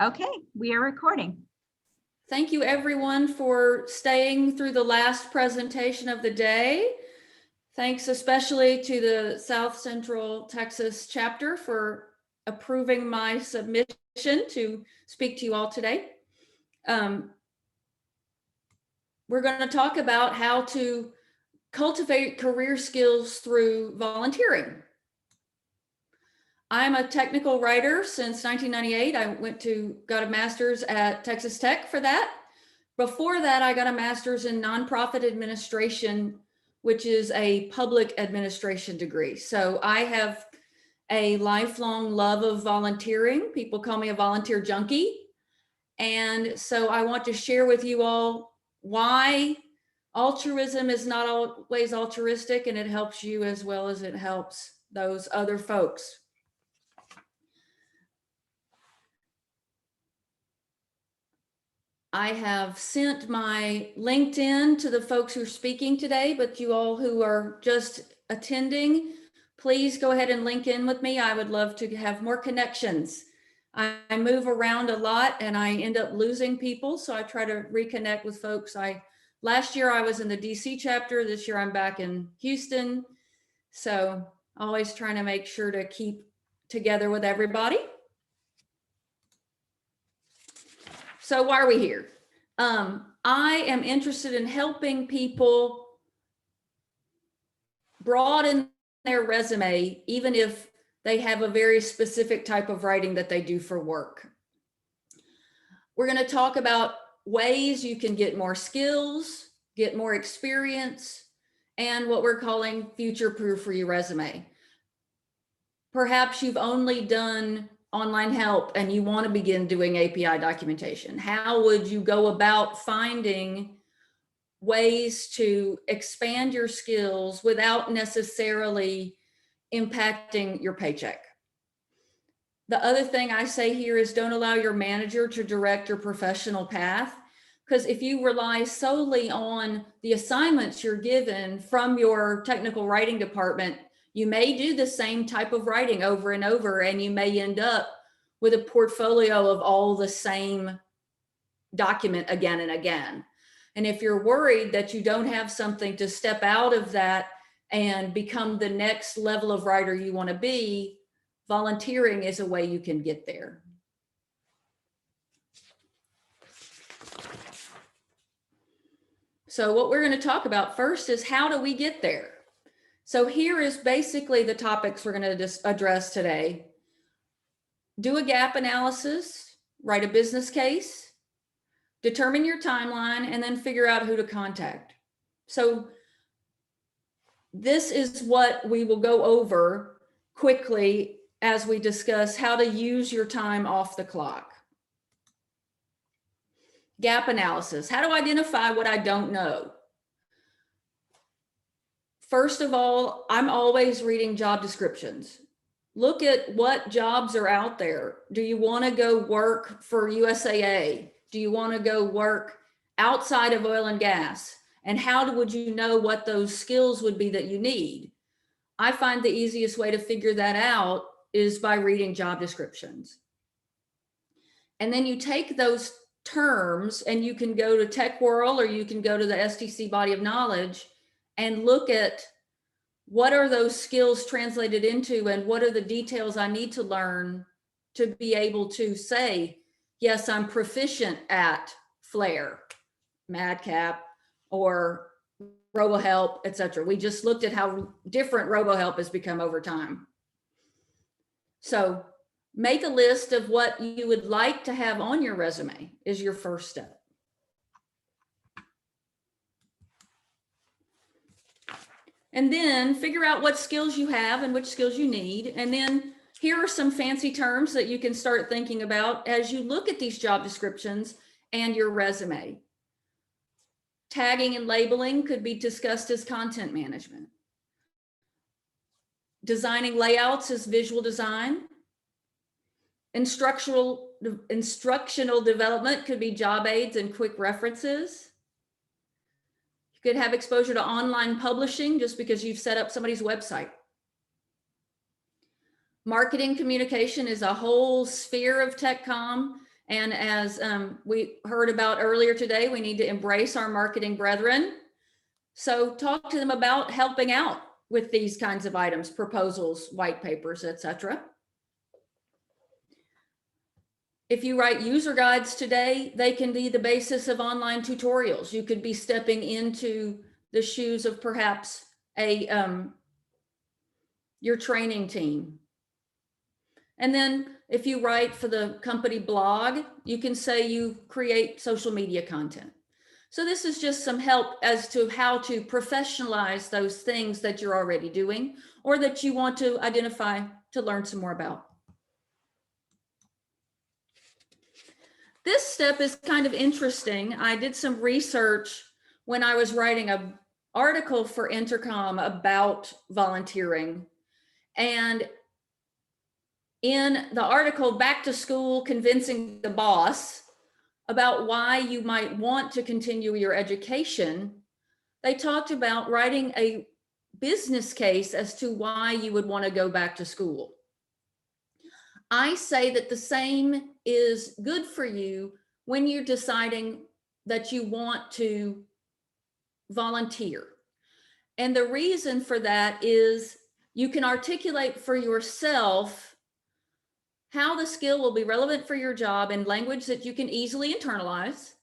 Okay, we are recording. Thank you everyone for staying through the last presentation of the day. Thanks especially to the South Central Texas chapter for approving my submission to speak to you all today. We're going to talk about how to cultivate career skills through volunteering. I'm a technical writer since 1998. I got a master's at Texas Tech for that. Before that, I got a master's in nonprofit administration, which is a public administration degree. So I have a lifelong love of volunteering. People call me a volunteer junkie. And so I want to share with you all why altruism is not always altruistic, and it helps you as well as it helps those other folks. I have sent my LinkedIn to the folks who are speaking today, but you all who are just attending, please go ahead and link in with me. I would love to have more connections. I move around a lot and I end up losing people, so I try to reconnect with folks. Last year I was in the DC chapter. This year I'm back in Houston. So always trying to make sure to keep together with everybody. So why are we here? I am interested in helping people broaden their resume, even if they have a very specific type of writing that they do for work. We're going to talk about ways you can get more skills, get more experience, and what we're calling future-proof for your resume. Perhaps you've only done online help and you want to begin doing API documentation. How would you go about finding ways to expand your skills without necessarily impacting your paycheck? The other thing I say here is don't allow your manager to direct your professional path, because if you rely solely on the assignments you're given from your technical writing department, you may do the same type of writing over and over, and you may end up with a portfolio of all the same document again and again. And if you're worried that you don't have something to step out of that and become the next level of writer you want to be, volunteering is a way you can get there. So what we're going to talk about first is how do we get there? So here is basically the topics we're going to address today. Do a gap analysis, write a business case, determine your timeline, and then figure out who to contact. So this is what we will go over quickly as we discuss how to use your time off the clock. Gap analysis. How to identify what I don't know. First of all, I'm always reading job descriptions. Look at what jobs are out there. Do you want to go work for USAA? Do you want to go work outside of oil and gas? And how would you know what those skills would be that you need? I find the easiest way to figure that out is by reading job descriptions. And then you take those terms and you can go to Tech World or you can go to the STC Body of Knowledge and look at what are those skills translated into and what are the details I need to learn to be able to say, yes, I'm proficient at Flare, Madcap, or RoboHelp, etc. We just looked at how different RoboHelp has become over time. So make a list of what you would like to have on your resume is your first step. And then figure out what skills you have and which skills you need. And then here are some fancy terms that you can start thinking about as you look at these job descriptions and your resume. Tagging and labeling could be discussed as content management. Designing layouts is visual design. Instructional development could be job aids and quick references. You could have exposure to online publishing just because you've set up somebody's website. Marketing communication is a whole sphere of tech comm, And as we heard about earlier today, we need to embrace our marketing brethren. So talk to them about helping out with these kinds of items, proposals, white papers, etc. If you write user guides today, they can be the basis of online tutorials. You could be stepping into the shoes of perhaps your training team. And then if you write for the company blog, you can say you create social media content. So this is just some help as to how to professionalize those things that you're already doing or that you want to identify to learn some more about. This step is kind of interesting. I did some research when I was writing an article for Intercom about volunteering. And in the article, Back to School, Convincing the Boss, about why you might want to continue your education, they talked about writing a business case as to why you would want to go back to school. I say that the same is good for you when you're deciding that you want to volunteer. And the reason for that is you can articulate for yourself how the skill will be relevant for your job in language that you can easily internalize.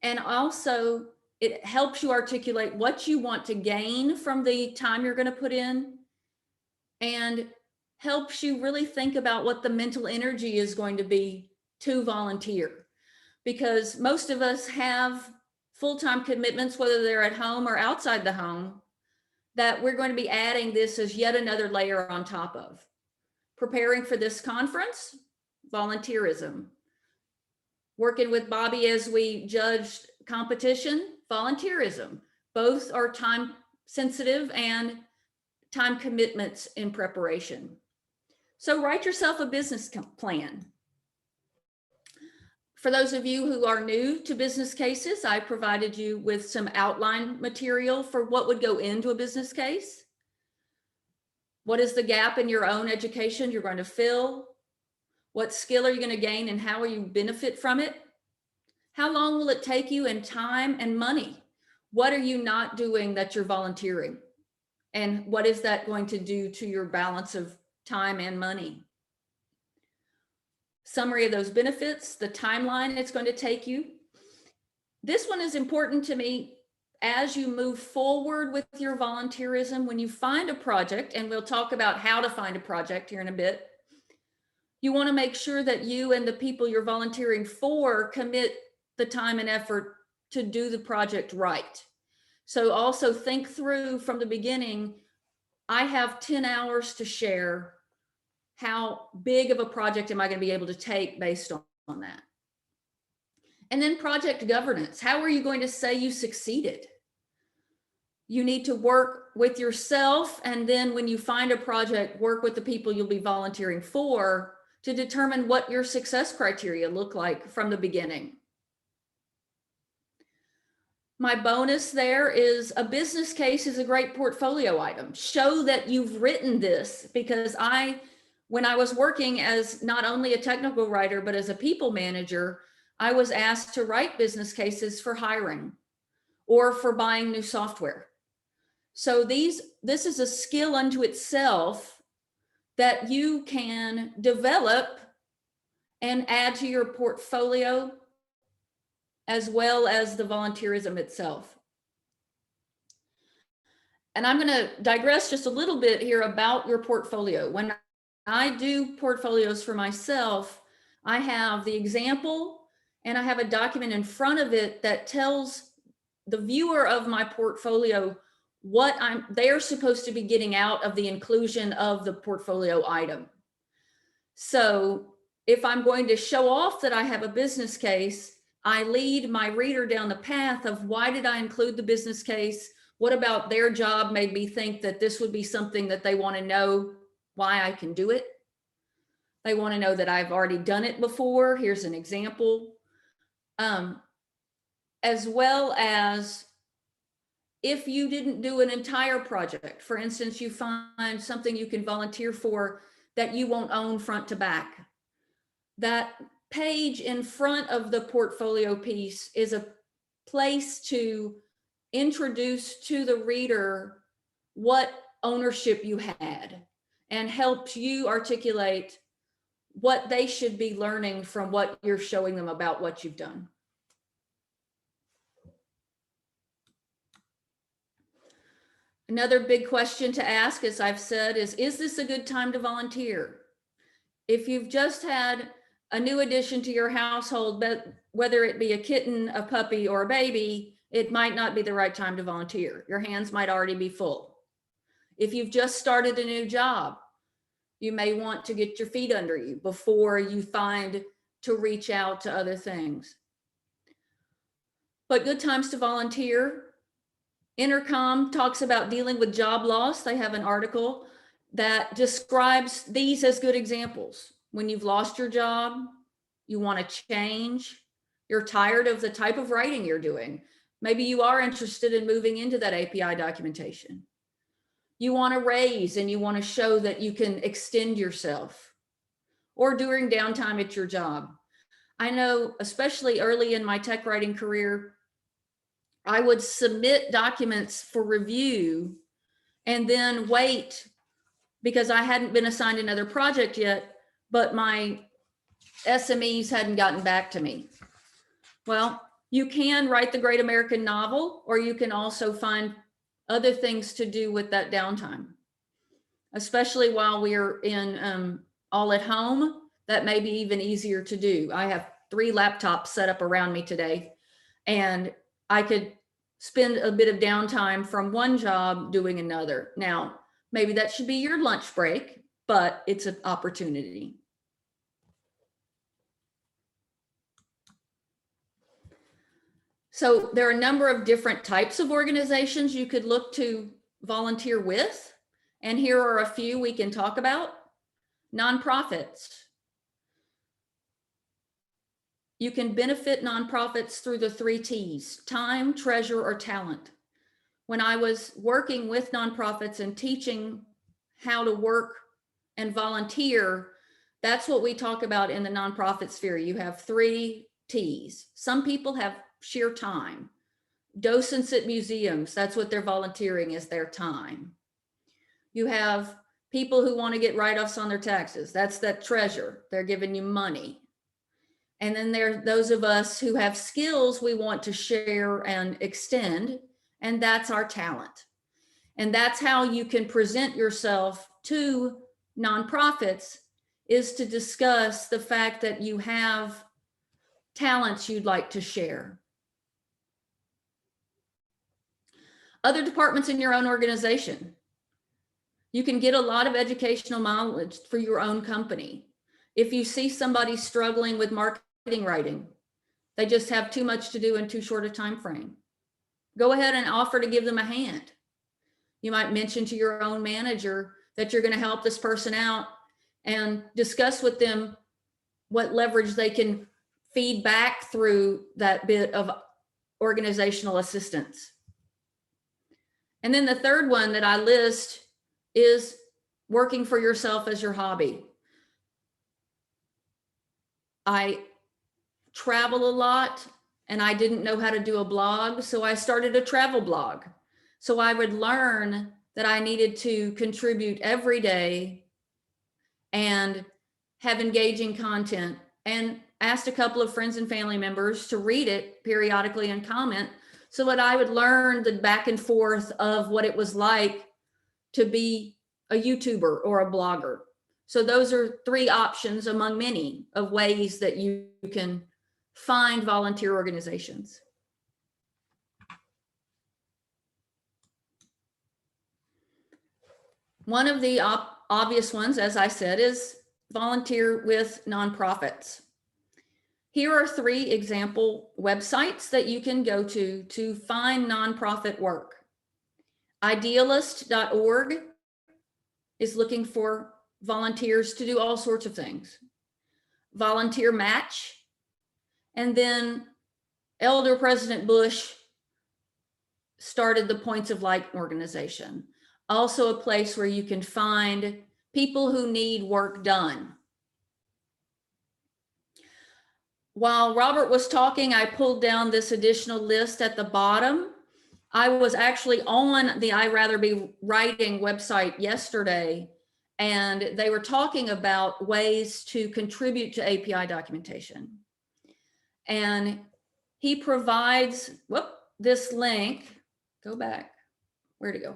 And also it helps you articulate what you want to gain from the time you're going to put in, and helps you really think about what the mental energy is going to be to volunteer. Because most of us have full-time commitments, whether they're at home or outside the home, that we're going to be adding this as yet another layer on top of. Preparing for this conference, volunteerism. Working with Bobby as we judged competition, volunteerism. Both are time sensitive and time commitments in preparation. So write yourself a business plan. For those of you who are new to business cases, I provided you with some outline material for what would go into a business case. What is the gap in your own education you're going to fill? What skill are you going to gain and how will you benefit from it? How long will it take you in time and money? What are you not doing that you're volunteering? And what is that going to do to your balance of time and money? Summary of those benefits, the timeline it's going to take you. This one is important to me as you move forward with your volunteerism. When you find a project, and we'll talk about how to find a project here in a bit, you want to make sure that you and the people you're volunteering for commit the time and effort to do the project right. So also think through from the beginning, I have 10 hours to share. How big of a project am I going to be able to take based on that? And then project governance. How are you going to say you succeeded? You need to work with yourself, and then when you find a project, work with the people you'll be volunteering for to determine what your success criteria look like from the beginning. My bonus there is a business case is a great portfolio item. Show that you've written this, because when I was working as not only a technical writer, but as a people manager, I was asked to write business cases for hiring or for buying new software. So this is a skill unto itself that you can develop and add to your portfolio, as well as the volunteerism itself. And I'm going to digress just a little bit here about your portfolio. When I do portfolios for myself, I have the example and I have a document in front of it that tells the viewer of my portfolio what they're supposed to be getting out of the inclusion of the portfolio item. So if I'm going to show off that I have a business case, I lead my reader down the path of why did I include the business case? What about their job made me think that this would be something that they want to know why I can do it? They want to know that I've already done it before. Here's an example. As well as if you didn't do an entire project, for instance, you find something you can volunteer for that you won't own front to back. That page in front of the portfolio piece is a place to introduce to the reader what ownership you had and helps you articulate what they should be learning from what you're showing them about what you've done. Another big question to ask, as I've said, is this a good time to volunteer? If you've just had a new addition to your household, but whether it be a kitten, a puppy, or a baby, it might not be the right time to volunteer. Your hands might already be full. If you've just started a new job, you may want to get your feet under you before you find to reach out to other things. But good times to volunteer. Intercom talks about dealing with job loss. They have an article that describes these as good examples. When you've lost your job, you want to change, you're tired of the type of writing you're doing. Maybe you are interested in moving into that API documentation. You want to raise and you want to show that you can extend yourself, or during downtime at your job. I know, especially early in my tech writing career, I would submit documents for review and then wait because I hadn't been assigned another project yet, but my SMEs hadn't gotten back to me. Well, you can write the great American novel, or you can also find other things to do with that downtime, especially while we're in all at home. That may be even easier to do. I have 3 laptops set up around me today, and I could spend a bit of downtime from one job doing another. Now, maybe that should be your lunch break, but it's an opportunity. So there are a number of different types of organizations you could look to volunteer with. And here are a few we can talk about. Nonprofits. You can benefit nonprofits through the 3 T's: time, treasure, or talent. When I was working with nonprofits and teaching how to work and volunteer, that's what we talk about in the nonprofit sphere. You have 3 T's. Some people have sheer time. Docents at museums, that's what they're volunteering, is their time. You have people who want to get write-offs on their taxes. That's that treasure. They're giving you money. And then there are those of us who have skills we want to share and extend, and that's our talent. And that's how you can present yourself to nonprofits, is to discuss the fact that you have talents you'd like to share. Other departments in your own organization. You can get a lot of educational knowledge for your own company. If you see somebody struggling with marketing writing, they just have too much to do in too short a time frame, go ahead and offer to give them a hand. You might mention to your own manager that you're going to help this person out and discuss with them what leverage they can feed back through that bit of organizational assistance. And then the third one that I list is working for yourself as your hobby. I travel a lot and I didn't know how to do a blog, so I started a travel blog. So I would learn that I needed to contribute every day and have engaging content, and asked a couple of friends and family members to read it periodically and comment, so that I would learn the back and forth of what it was like to be a YouTuber or a blogger. So those are 3 options among many of ways that you can find volunteer organizations. One of the obvious ones, as I said, is volunteer with nonprofits. Here are 3 example websites that you can go to find nonprofit work. Idealist.org is looking for volunteers to do all sorts of things. Volunteer Match, and then Elder President Bush started the Points of Light organization. Also a place where you can find people who need work done. while Robert was talking, I pulled down this additional list at the bottom. I was actually on the I Rather Be Writing website yesterday, and they were talking about ways to contribute to API documentation. And he provides, this link, go back, where'd it go?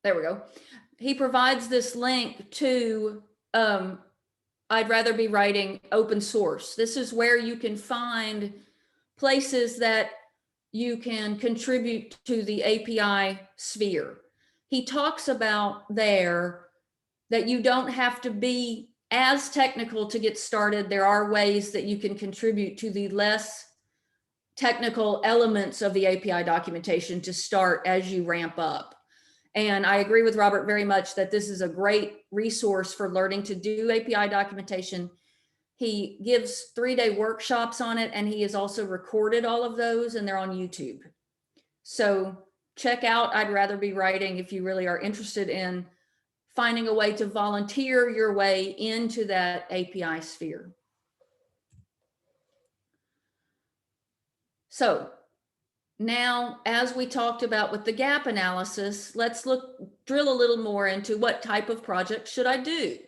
There we go. He provides this link to I'd Rather Be Writing open source. This is where you can find places that you can contribute to the API sphere. He talks about there that you don't have to be as technical to get started. There are ways that you can contribute to the less technical elements of the API documentation to start as you ramp up. And I agree with Robert very much that this is a great resource for learning to do API documentation. He gives 3-day workshops on it, and he has also recorded all of those, and they're on YouTube. So check out I'd Rather Be Writing if you really are interested in finding a way to volunteer your way into that API sphere. So now, as we talked about with the gap analysis, let's drill a little more into what type of project should I do?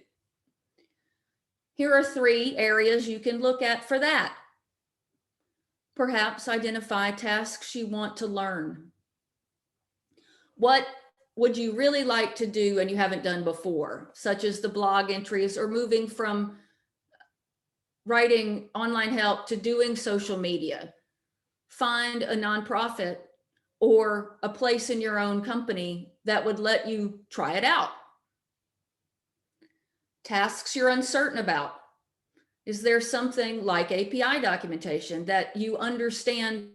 Here are 3 areas you can look at for that. Perhaps identify tasks you want to learn. What would you really like to do and you haven't done before, such as the blog entries or moving from writing online help to doing social media? Find a nonprofit or a place in your own company that would let you try it out. Tasks you're uncertain about. Is there something like API documentation that you understand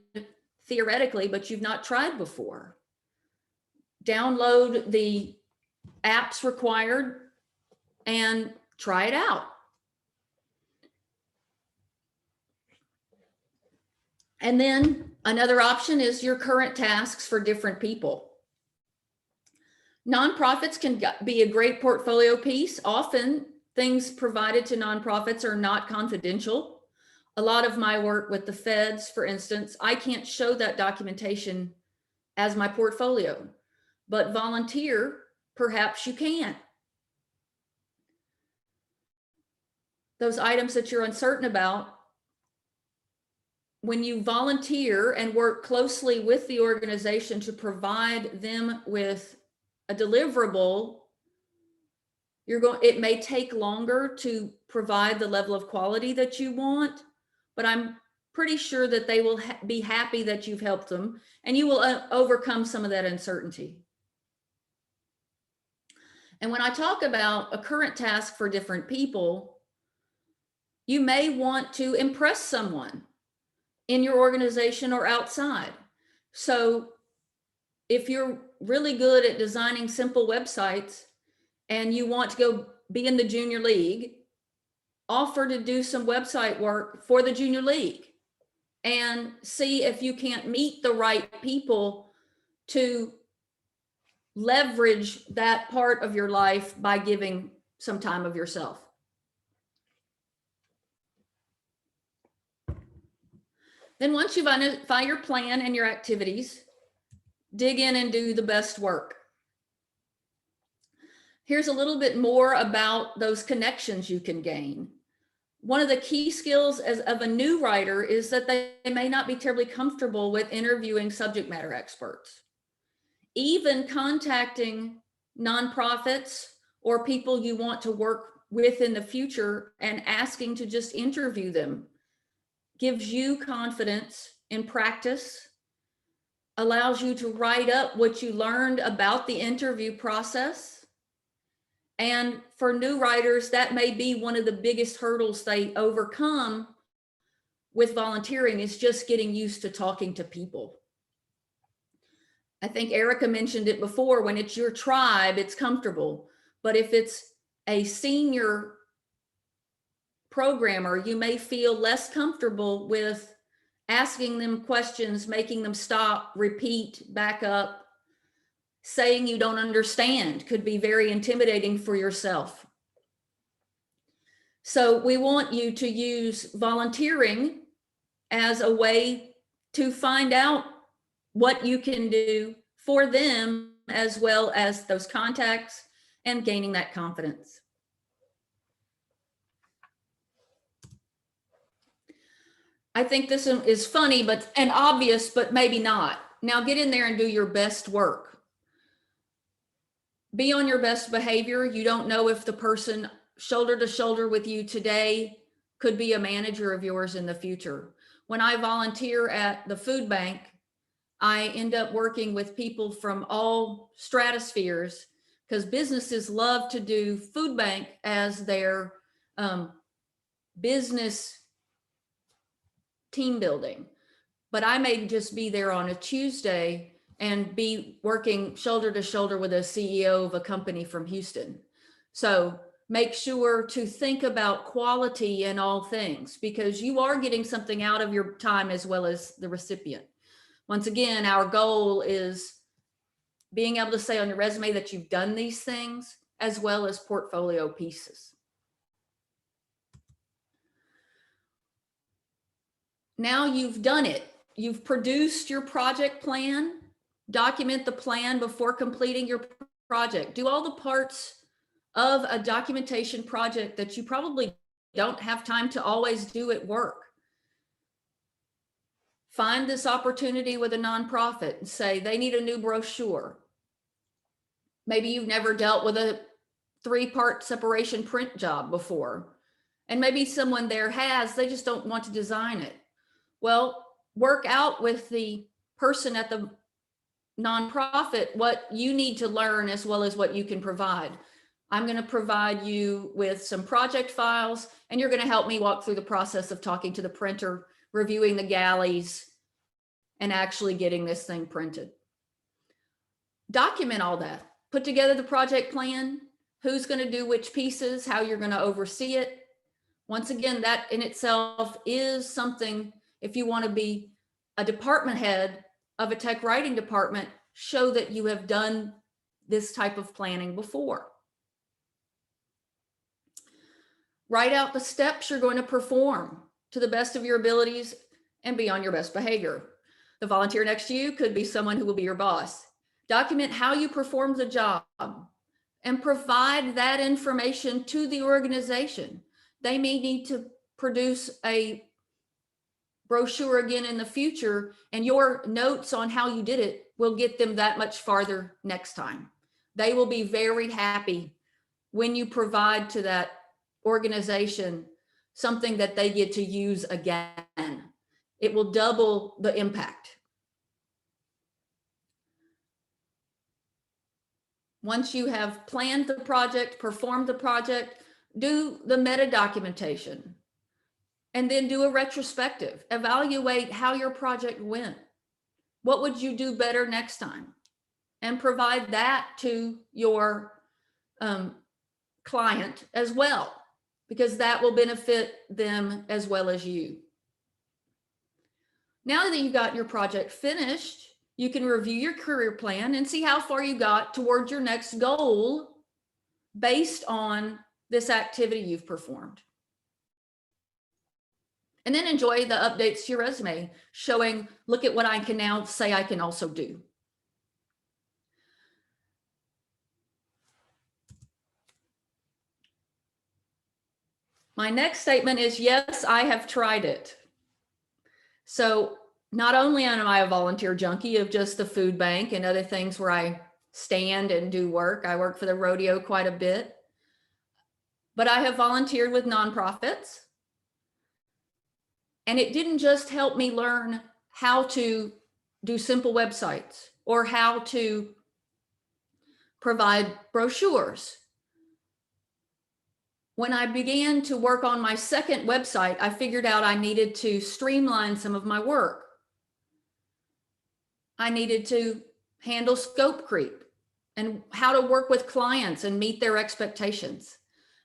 theoretically, but you've not tried before? Download the apps required and try it out. And then another option is your current tasks for different people. Nonprofits can be a great portfolio piece. Often things provided to nonprofits are not confidential. A lot of my work with the feds, for instance, I can't show that documentation as my portfolio, but volunteer, perhaps you can. Those items that you're uncertain about, when you volunteer and work closely with the organization to provide them with a deliverable, it may take longer to provide the level of quality that you want, but I'm pretty sure that they will be happy that you've helped them, and you will overcome some of that uncertainty. And when I talk about a current task for different people, you may want to impress someone in your organization or outside. So if you're really good at designing simple websites and you want to go be in the junior league, offer to do some website work for the junior league and see if you can't meet the right people to leverage that part of your life by giving some time of yourself. Then once you've identified your plan and your activities, dig in and do the best work. Here's a little bit more about those connections you can gain. One of the key skills of a new writer is that they may not be terribly comfortable with interviewing subject matter experts. Even contacting nonprofits or people you want to work with in the future and asking to just interview them gives you confidence in practice, allows you to write up what you learned about the interview process. And for new writers, that may be one of the biggest hurdles they overcome with volunteering, is just getting used to talking to people. I think Erica mentioned it before, when it's your tribe, it's comfortable. But if it's a senior programmer, you may feel less comfortable with asking them questions, making them stop, repeat, back up. Saying you don't understand could be very intimidating for yourself. So we want you to use volunteering as a way to find out what you can do for them, as well as those contacts and gaining that confidence. I think this is funny and obvious, but maybe not. Now get in there and do your best work. Be on your best behavior. You don't know if the person shoulder to shoulder with you today could be a manager of yours in the future. When I volunteer at the food bank, I end up working with people from all stratospheres, because businesses love to do food bank as their business team building. But I may just be there on a Tuesday and be working shoulder to shoulder with a CEO of a company from Houston. So make sure to think about quality in all things, because you are getting something out of your time as well as the recipient. Once again, our goal is being able to say on your resume that you've done these things, as well as portfolio pieces. Now you've done it. You've produced your project plan. Document the plan before completing your project. Do all the parts of a documentation project that you probably don't have time to always do at work. Find this opportunity with a nonprofit and say they need a new brochure. Maybe you've never dealt with a 3-part separation print job before, and maybe someone there has, they just don't want to design it. Well, work out with the person at the nonprofit what you need to learn as well as what you can provide. I'm going to provide you with some project files, and you're going to help me walk through the process of talking to the printer, reviewing the galleys, and actually getting this thing printed. Document all that. Put together the project plan, who's going to do which pieces, how you're going to oversee it. Once again, that in itself is something, if you want to be a department head of a tech writing department, show that you have done this type of planning before. Write out the steps you're going to perform to the best of your abilities and be on your best behavior. The volunteer next to you could be someone who will be your boss. Document how you performed the job and provide that information to the organization. They may need to produce a brochure again in the future, and your notes on how you did it will get them that much farther next time. They will be very happy when you provide to that organization something that they get to use again. It will double the impact. Once you have planned the project, performed the project, do the meta documentation. And then do a retrospective. Evaluate how your project went. What would you do better next time? And provide that to your client as well, because that will benefit them as well as you. Now that you've got your project finished, you can review your career plan and see how far you got towards your next goal based on this activity you've performed. And then enjoy the updates to your resume, showing, look at what I can now say I can also do. My next statement is, yes, I have tried it. So not only am I a volunteer junkie of just the food bank and other things where I stand and do work, I work for the rodeo quite a bit, but I have volunteered with nonprofits. And it didn't just help me learn how to do simple websites or how to provide brochures. When I began to work on my second website, I figured out I needed to streamline some of my work. I needed to handle scope creep and how to work with clients and meet their expectations.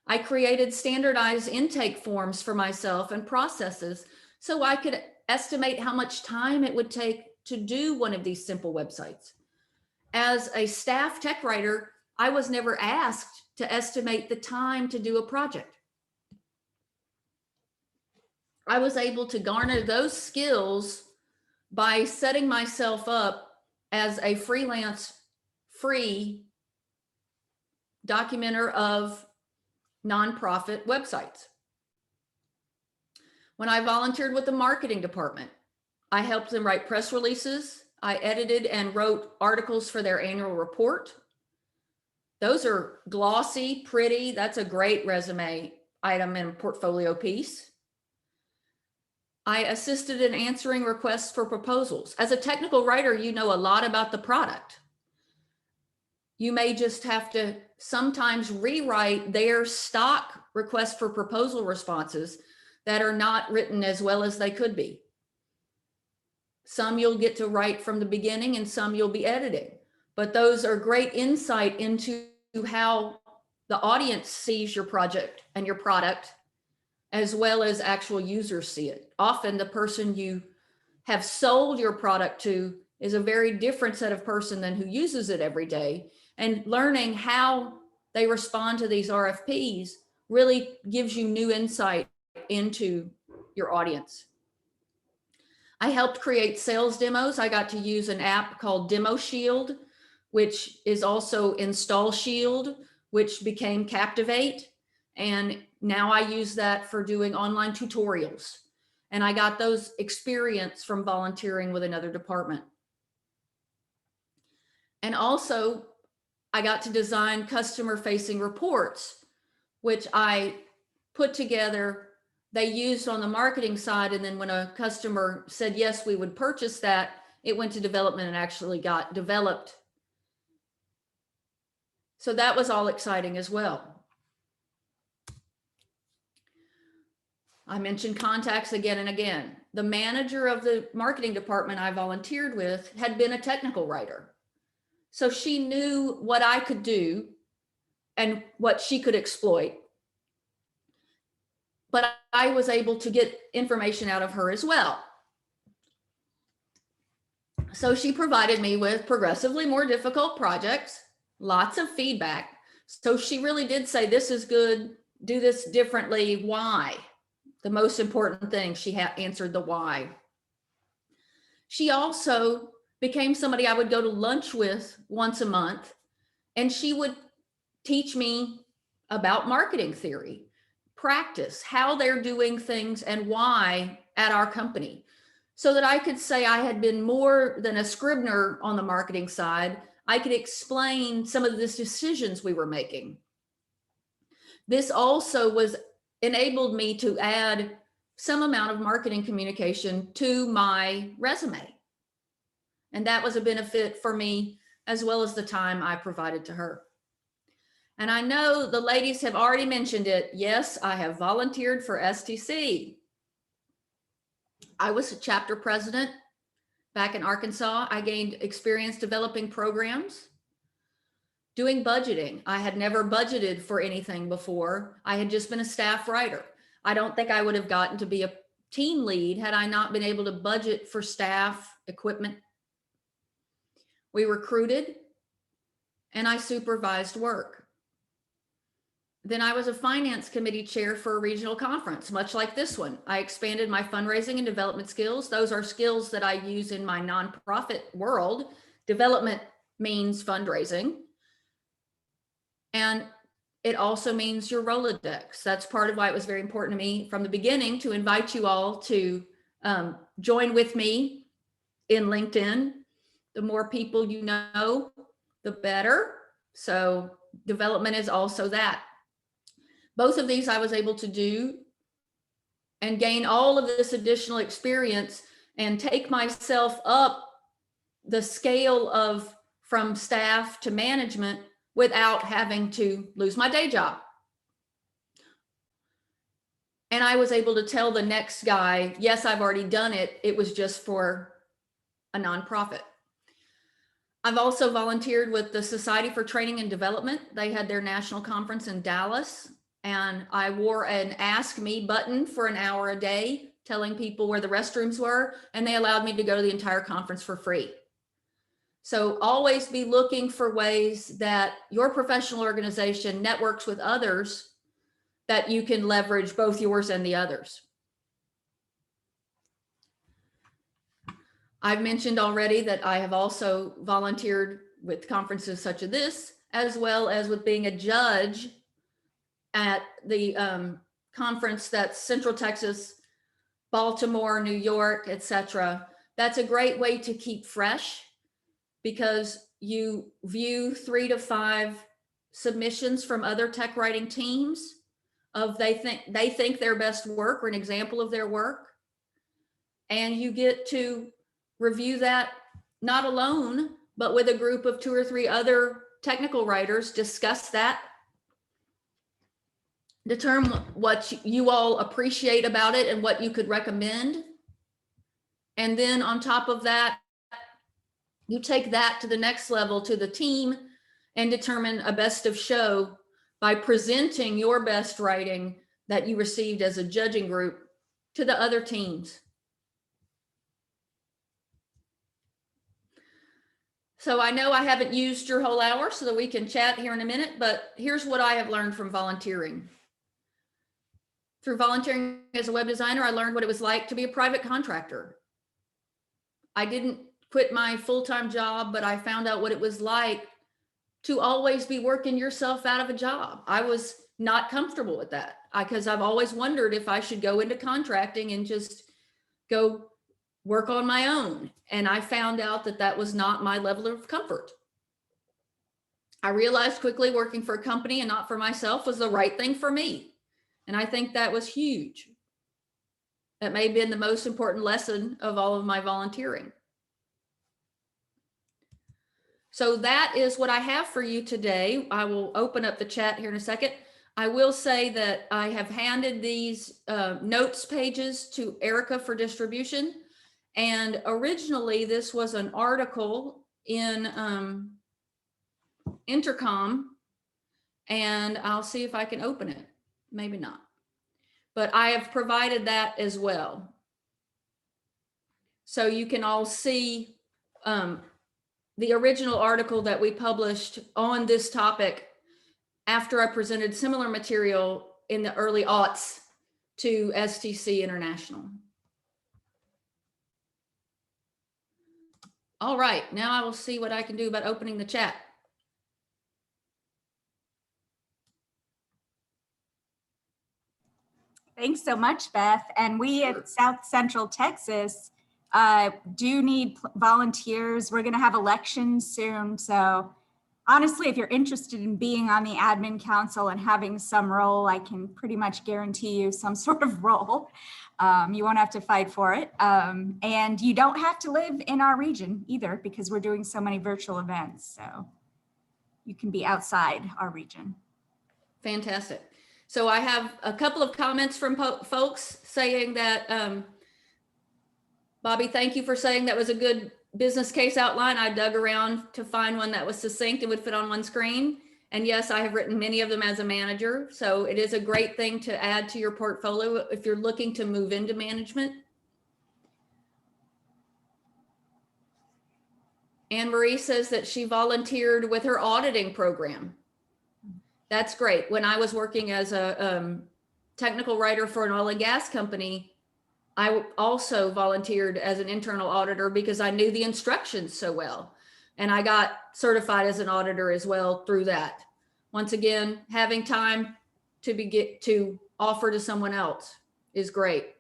I created standardized intake forms for myself and processes so I could estimate how much time it would take to do one of these simple websites. As a staff tech writer, I was never asked to estimate the time to do a project. I was able to garner those skills by setting myself up as a freelance, free documenter of nonprofit websites. When I volunteered with the marketing department, I helped them write press releases. I edited and wrote articles for their annual report. Those are glossy, pretty. That's a great resume item and portfolio piece. I assisted in answering requests for proposals. As a technical writer, you know a lot about the product. You may just have to sometimes rewrite their stock request for proposal responses that are not written as well as they could be. Some you'll get to write from the beginning and some you'll be editing, but those are great insight into how the audience sees your project and your product, as well as actual users see it. Often the person you have sold your product to is a very different set of person than who uses it every day. And learning how they respond to these RFPs really gives you new insight into your audience. I helped create sales demos. I got to use an app called Demo Shield, which is also Install Shield, which became Captivate. And now I use that for doing online tutorials. And I got those experience from volunteering with another department. And also, I got to design customer facing reports, which I put together. They used on the marketing side. And then when a customer said, yes, we would purchase that, it went to development and actually got developed. So that was all exciting as well. I mentioned contacts again and again. The manager of the marketing department I volunteered with had been a technical writer. So she knew what I could do and what she could exploit. But I was able to get information out of her as well. So she provided me with progressively more difficult projects, lots of feedback. So she really did say, this is good, do this differently, why? The most important thing, she answered the why. She also became somebody I would go to lunch with once a month, and she would teach me about marketing theory, practice, how they're doing things and why at our company, so that I could say I had been more than a scrivener on the marketing side. I could explain some of the decisions we were making. This also enabled me to add some amount of marketing communication to my resume. And that was a benefit for me, as well as the time I provided to her. And I know the ladies have already mentioned it. Yes, I have volunteered for STC. I was a chapter president back in Arkansas. I gained experience developing programs, doing budgeting. I had never budgeted for anything before. I had just been a staff writer. I don't think I would have gotten to be a team lead had I not been able to budget for staff, equipment. We recruited and I supervised work. Then I was a finance committee chair for a regional conference, much like this one. I expanded my fundraising and development skills. Those are skills that I use in my nonprofit world. Development means fundraising. And it also means your Rolodex. That's part of why it was very important to me from the beginning to invite you all to join with me in LinkedIn. The more people you know, the better. So development is also that. Both of these I was able to do and gain all of this additional experience and take myself up the scale of from staff to management without having to lose my day job. And I was able to tell the next guy, yes, I've already done it. It was just for a nonprofit. I've also volunteered with the Society for Training and Development. They had their national conference in Dallas, and I wore an Ask Me button for an hour a day, telling people where the restrooms were, and they allowed me to go to the entire conference for free. So always be looking for ways that your professional organization networks with others that you can leverage both yours and the others. I've mentioned already that I have also volunteered with conferences such as this, as well as with being a judge at the conference that's Central Texas, Baltimore, New York, etc. That's a great way to keep fresh because you view 3 to 5 submissions from other tech writing teams of they think their best work or an example of their work. And you get to review that not alone, but with a group of 2 or 3 other technical writers, discuss that, determine what you all appreciate about it and what you could recommend. And then on top of that, you take that to the next level to the team and determine a best of show by presenting your best writing that you received as a judging group to the other teams. So I know I haven't used your whole hour so that we can chat here in a minute, but here's what I have learned from volunteering. Through volunteering as a web designer, I learned what it was like to be a private contractor. I didn't quit my full-time job, but I found out what it was like to always be working yourself out of a job. I was not comfortable with that because I've always wondered if I should go into contracting and just go work on my own. And I found out that that was not my level of comfort. I realized quickly working for a company and not for myself was the right thing for me. And I think that was huge. That may have been the most important lesson of all of my volunteering. So that is what I have for you today. I will open up the chat here in a second. I will say that I have handed these notes pages to Erica for distribution. And originally this was an article in Intercom, and I'll see if I can open it. Maybe not, but I have provided that as well. So you can all see the original article that we published on this topic after I presented similar material in the early aughts to STC International. All right, now I will see what I can do about opening the chat. Thanks so much, Beth. And we at South Central Texas do need volunteers. We're going to have elections soon. So honestly, if you're interested in being on the admin council and having some role, I can pretty much guarantee you some sort of role. You won't have to fight for it. And you don't have to live in our region either, because we're doing so many virtual events. So you can be outside our region. Fantastic. So I have a couple of comments from folks saying that, Bobby, thank you for saying that was a good business case outline. I dug around to find one that was succinct and would fit on one screen. And yes, I have written many of them as a manager. So it is a great thing to add to your portfolio if you're looking to move into management. Anne Marie says that she volunteered with her auditing program. That's great. When I was working as a technical writer for an oil and gas company, I also volunteered as an internal auditor because I knew the instructions so well. And I got certified as an auditor as well through that. Once again, having time to offer to someone else is great.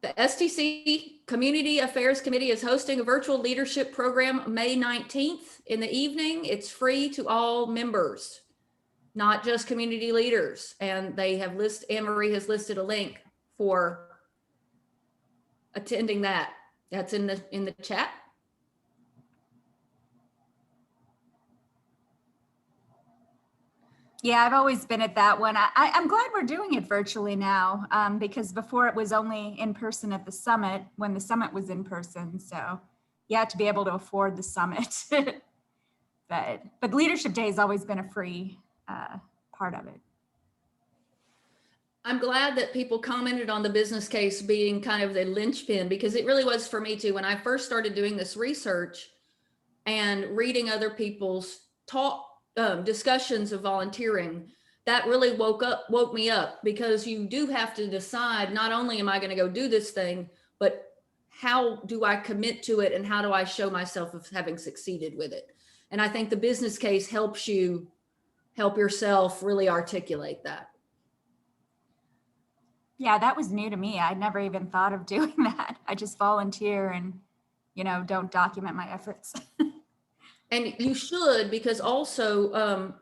The STC Community Affairs Committee is hosting a virtual leadership program May 19th in the evening. It's free to all members, not just community leaders. And they have Anne-Marie has listed a link for attending that. That's in the chat. Yeah, I've always been at that one. I'm glad we're doing it virtually now, because before it was only in person at the summit when the summit was in person. So you have to be able to afford the summit. but Leadership Day has always been a free part of it. I'm glad that people commented on the business case being kind of the linchpin, because it really was for me too. When I first started doing this research and reading other people's discussions of volunteering, that really woke me up, because you do have to decide, not only am I going to go do this thing, but how do I commit to it and how do I show myself of having succeeded with it? And I think the business case helps you help yourself really articulate that. Yeah, that was new to me. I'd never even thought of doing that. I just volunteer and, don't document my efforts. And you should, because also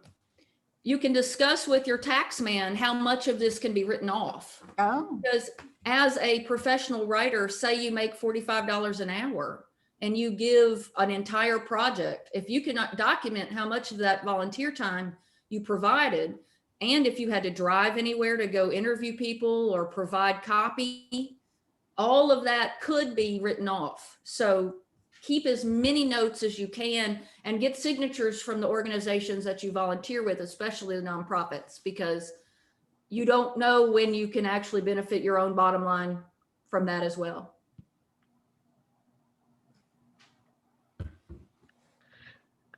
you can discuss with your tax man how much of this can be written off. Oh, Because as a professional writer, say you make $45 an hour and you give an entire project, if you cannot document how much of that volunteer time you provided, and if you had to drive anywhere to go interview people or provide copy, all of that could be written off. So keep as many notes as you can and get signatures from the organizations that you volunteer with, especially the nonprofits, because you don't know when you can actually benefit your own bottom line from that as well.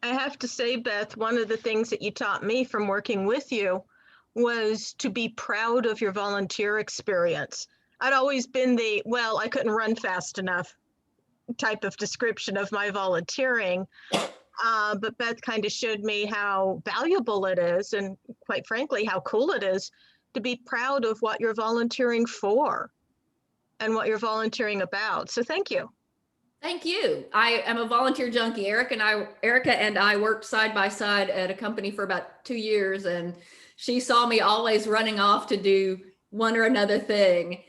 I have to say, Beth, one of the things that you taught me from working with you was to be proud of your volunteer experience. I'd always been well, I couldn't run fast enough type of description of my volunteering. But Beth kind of showed me how valuable it is, and quite frankly, how cool it is to be proud of what you're volunteering for and what you're volunteering about. So thank you. Thank you. I am a volunteer junkie. Erica and I worked side by side at a company for about 2 years, and she saw me always running off to do one or another thing.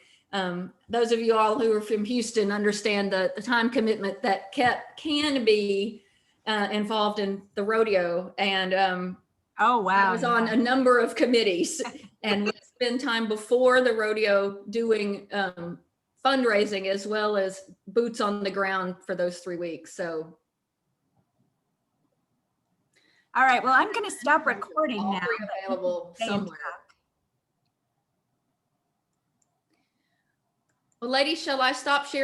Those of you all who are from Houston understand the time commitment that can be involved in the rodeo. And oh, wow. I was on a number of committees and would spend time before the rodeo doing fundraising as well as boots on the ground for those 3 weeks. So. All right. Well, I'm going to stop recording all now. three available somewhere. Well, ladies, shall I stop sharing?